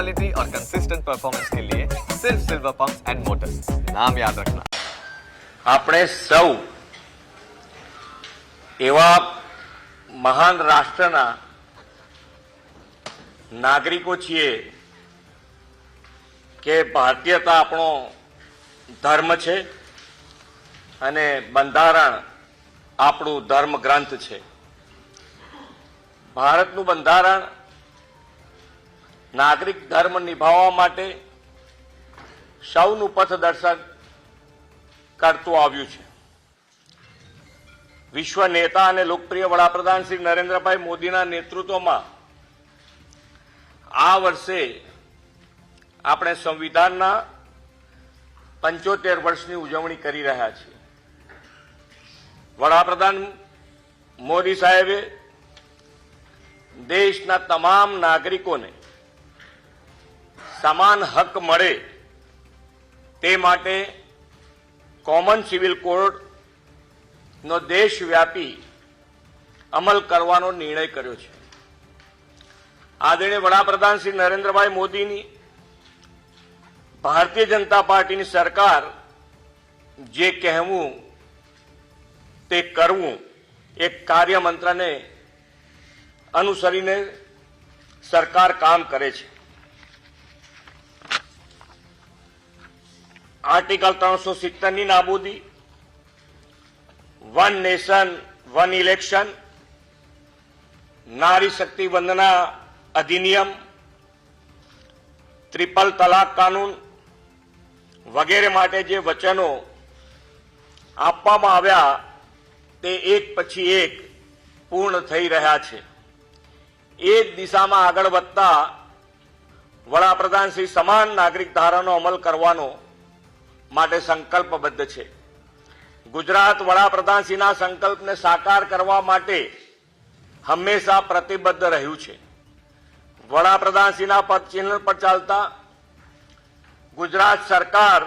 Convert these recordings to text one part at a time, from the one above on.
Quality और consistent performance के लिए सिर्फ सिल्वर पंप्स एंड मोटर्स, नाम याद रखना। આપણે સૌ એવા મહાન રાષ્ટ્રના નાગરિકો છીએ કે ભારતીયતા આપણો ધર્મ છે અને બંધારણ આપણું ધર્મ ગ્રંથ છે। ભારતનું બંધારણ નાગરિક ધર્મ નિભાવવા માટે સૌનું પથદર્શન કરતું આવ્યું છે। વિશ્વ નેતા અને લોકપ્રિય વડાપ્રધાન શ્રી નરેન્દ્રભાઈ મોદીના નેતૃત્વમાં આ વર્ષે આપણે સંવિધાનના 75 વર્ષની ઉજવણી કરી રહ્યા છીએ। વડાપ્રધાન મોદી સાહેબે દેશના તમામ નાગરિકોને સમાન હક મળે તે માટે કોમન સિવિલ કોડનો દેશવ્યાપી અમલ કરવાનો નિર્ણય કર્યો છે। આદરણીય વડાપ્રધાન શ્રી નરેન્દ્રભાઈ મોદીની ભારતીય જનતા પાર્ટીની સરકાર જે કહેવું તે કરવું એક કાર્યમંત્રને અનુસરીને સરકાર કામ કરે છે। આર્ટિકલ 370ની નાબૂદી, વન નેશન વન ઇલેક્શન, નારી શક્તિ વંદના અધિનિયમ, ટ્રિપલ તલાક કાનૂન વગેરે માટે જે વચનો આપવામાં આવ્યા તે એક પછી એક પૂર્ણ થઈ રહ્યા છે। એ જ દિશામાં આગળ વધતા વડાપ્રધાન શ્રી સમાન નાગરિક ધારાનો અમલ કરવાનો માટે સંકલ્પબદ્ધ છે। ગુજરાત વડાપ્રધાનશ્રીના સંકલ્પને સાકાર કરવા માટે હંમેશા પ્રતિબદ્ધ રહ્યું છે। વડાપ્રધાનશ્રીના પદચિહ્ન પર ચાલતા ગુજરાત સરકાર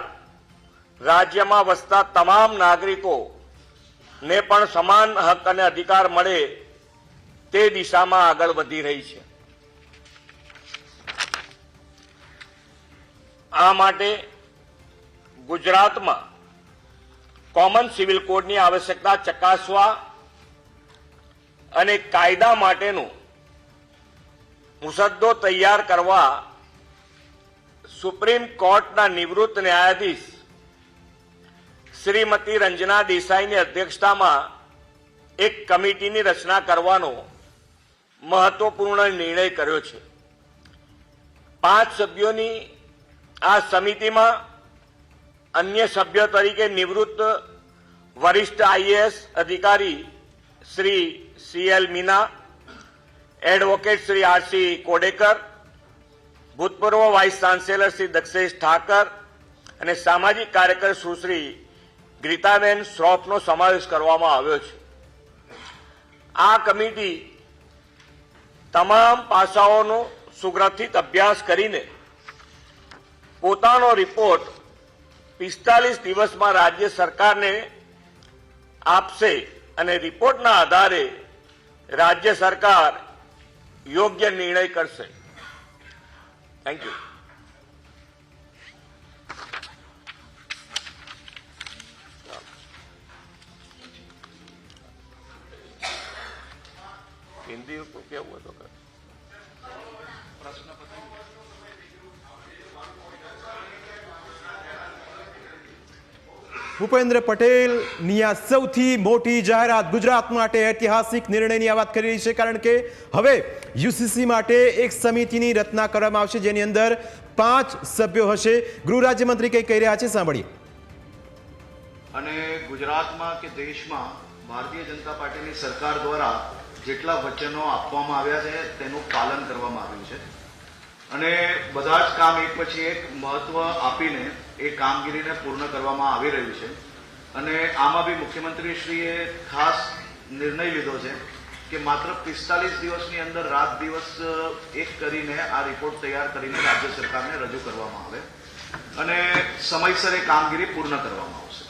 રાજ્યમાં વસતા તમામ નાગરિકોને પણ સમાન હક અને અધિકાર મળે તે દિશામાં આગળ વધી રહી છે। આ માટે ગુજરાતમાં કોમન સિવિલ કોડની આવશ્યકતા ચકાસવા અને કાયદા માટેનો મુસદ્દો તૈયાર કરવા સુપ્રીમ કોર્ટના નિવૃત્ત ન્યાયાધીશ શ્રીમતી રંजना દેસાઈની અધ્યક્ષતામાં એક કમિટીની રચના કરવાનો મહત્વપૂર્ણ નિર્ણય કર્યો છે। 5 સભ્યોની આ સમિતિમાં अन्य सभ्य तरीके निवृत्त वरिष्ठ आईएएस अधिकारी Shri CL Meena, advocate Shri RC Kodekar, भूतपूर्व वाइस चांसेलर श्री दक्षेश ठाकर और सामाजिक कार्यकर सुश्री गीताबेन श्रॉफनो समावेश करवामां आव्यो छे। आ कमिटी तमाम पासाओनो सुग्रथित अभ्यास करीने पोतानो रिपोर्ट 45 દિવસમાં રાજ્ય સરકારને આપશે અને રિપોર્ટના આધારે રાજ્ય સરકાર યોગ્ય નિર્ણય કરશે। Thank you. हिंदी को क्या हुआ तो ભૂપેન્દ્ર પટેલની આ સૌથી મોટી જાહેરાત ગુજરાત માટે ઐતિહાસિક નિર્ણયની વાત કરી રહી છે, કારણ કે હવે યુસીસી માટે એક સમિતિની રચના કરવામાં આવશે જેની અંદર 5 સભ્યો હશે। ગૃહ રાજ્યમંત્રી કંઈ કહી રહ્યા છે, સાંભળીએ। અને ગુજરાતમાં કે દેશમાં ભારતીય જનતા પાર્ટીની સરકાર દ્વારા જેટલા વચનો આપવામાં આવ્યા છે તેનું પાલન કરવામાં આવ્યું છે અને બધા જ કામ એક પછી એક મહત્વ આપીને એ કામગીરીને પૂર્ણ કરવામાં આવી રહ્યું છે। અને આમાં બી મુખ્યમંત્રીશ્રીએ ખાસ નિર્ણય લીધો છે કે માત્ર 45 દિવસની અંદર રાત દિવસ એક કરીને આ રિપોર્ટ તૈયાર કરીને રાજ્ય સરકારને રજૂ કરવામાં આવે અને સમયસર એ કામગીરી પૂર્ણ કરવામાં આવશે।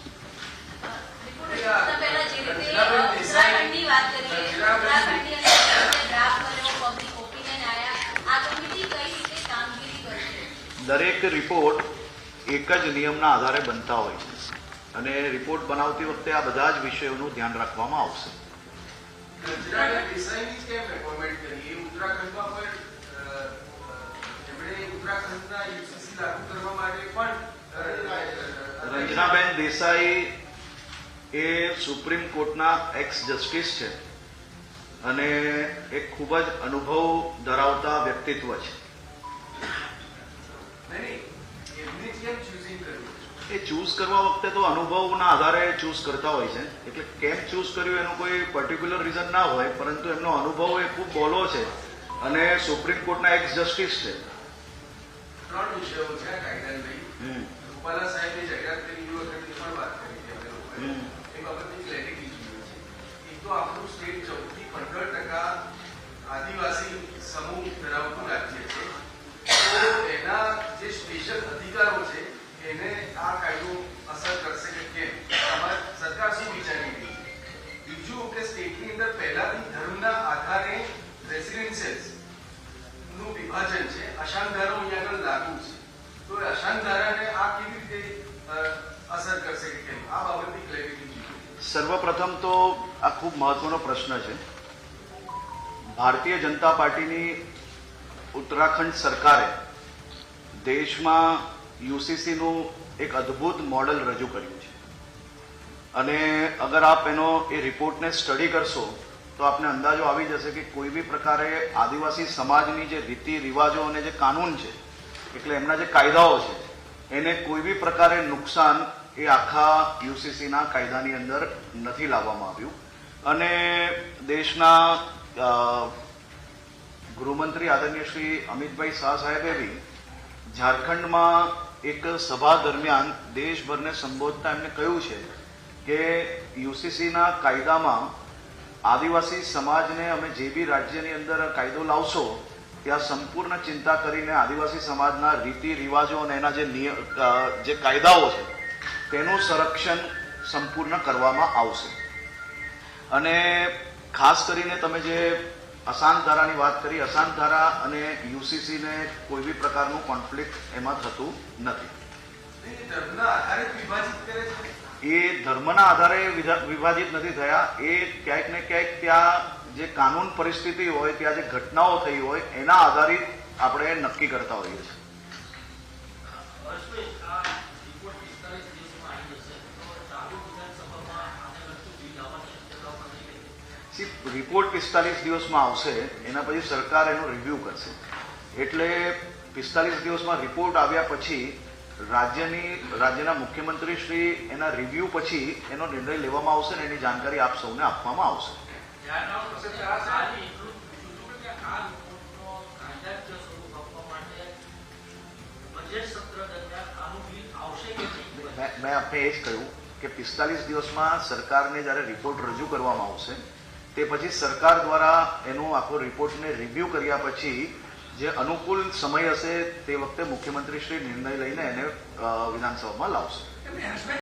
દરેક રિપોર્ટ એક જ નિયમના આધારે બનતા હોય છે અને રિપોર્ટ બનાવતી વખતે આ બધા જ વિષયોનું ધ્યાન રાખવામાં આવશે. રંજના દેસાઈની કેમ એપોઇન્ટમેન્ટ કરી? એ ઉત્તરાખંડમાં પણ એમણે ઉત્તરાખંડના યુસીસી લાગુ કરવા માટે પણ રંજનાબેન દેસાઈ એ સુપ્રીમ કોર્ટના એક્સ જસ્ટિસ છે અને એક ખૂબ જ અનુભવ ધરાવતા વ્યક્તિત્વ છે. નહીં, એમને કેમ ચૂઝિંગ કર્યું? એ ચૂઝ કરવા વખતે તો અનુભવના આધારે ચૂઝ કરતા હોય છે, એટલે કેમ ચૂઝ કર્યું એનું કોઈ પર્ટિક્યુલર રીઝન ના હોય, પરંતુ એમનો અનુભવ એ ખૂબ બહોળો છે અને સુપ્રીમ કોર્ટના એક્સ જસ્ટિસ છે. 3 વિષયો છે આ કાયદાને લઈ. રૂપાલા સાહેબે જાહેરાત કરી એ વખતે પણ વાત કરી હતી અમે લોકોએ. એ બાબતની ક્લેરિટી જોઈએ છે. એક તો આપણું સ્ટેટ 14 થી 15% આદિવાસી સમૂહ ધરાવતું રાજ્ય છે, તો એના જે સ્પેશિયલ અધિકારો છે એને આ કાયદો અસર કરશે કે કેમ? તમારે સરકાર શું વિચારી રહી છે? બીજું કે સ્ટેટની અંદર પહેલાથી ધર્મના આધારે રેસિડેન્સિયલ્સ નું વિભાજન છે, અશાંતધારો અહીંયા આગળ લાગુ છે, તો એ અશાંતધારાને આ કેવી રીતે અસર કરશે કે કેમ? આ બાબતની ક્લેરિટી જોઈએ. સર્વપ્રથમ તો આ ખૂબ મહત્વનો પ્રશ્ન છે. ભારતીય જનતા પાર્ટીની ઉત્તરાખંડ સરકારે દેશમાં યુસીસીનું એક અદ્ભુત મોડલ રજૂ કર્યું છે અને અગર આપ એનો એ રિપોર્ટને સ્ટડી કરશો તો આપને અંદાજો આવી જશે કે કોઈ બી પ્રકારે આદિવાસી સમાજની જે રીતિ રિવાજો અને જે કાનૂન છે, એટલે એમના જે કાયદાઓ છે, એને કોઈ બી પ્રકારે નુકસાન એ આખા યુસીસીના કાયદાની અંદર નથી લાવવામાં આવ્યું. અને દેશના ગૃહમંત્રી આદરણીય શ્રી અમિતભાઈ શાહ સાહેબે બી ઝારખંડમાં એક સભા દરમિયાન દેશભરને સંબોધતા એમને કહ્યું છે કે યુસીસીના કાયદામાં આદિવાસી સમાજને અમે જે બી રાજ્યની અંદર કાયદો લાવશો ત્યાં સંપૂર્ણ ચિંતા કરીને આદિવાસી સમાજના રીતિ રિવાજો અને એના જે કાયદાઓ છે તેનું સંરક્ષણ સંપૂર્ણ કરવામાં આવશે. અને ખાસ કરીને તમે જે અશાંત ધારાની વાત કરી, અશાંત ધારા અને યુસીસીને કોઈ બી પ્રકારનું કોન્ફ્લિક્ટ એમાં થતું નથી. ધર્મના આધારે વિભાજિત કરે છે. એ ધર્મના આધારે વિભાજિત નથી થયા. એ ક્યાંક ને ક્યાંક ત્યાં જે કાનૂન પરિસ્થિતિ હોય, ત્યાં જે ઘટનાઓ થઈ હોય એના આધારિત આપણે નક્કી કરતા હોઈએ છીએ. રિપોર્ટ 45 દિવસમાં આવશે, એના પછી સરકાર એનો રિવ્યુ કરશે. એટલે 45 દિવસમાં રિપોર્ટ આવ્યા પછી રાજ્યના મુખ્યમંત્રી શ્રી એના રિવ્યુ પછી એનો નિર્ણય લેવામાં આવશે અને એની જાણકારી આપ સૌને આપવામાં આવશે. મેં આપને એ જ કહ્યું કે 45 દિવસમાં સરકારને જ્યારે રિપોર્ટ રજૂ કરવામાં આવશે તે પછી સરકાર દ્વારા એનો આખો રિપોર્ટને રિવ્યુ કર્યા પછી જે અનુકૂળ સમય હશે તે વખતે મુખ્યમંત્રી શ્રી નિર્ણય લઈને એને વિધાનસભામાં લાવશે.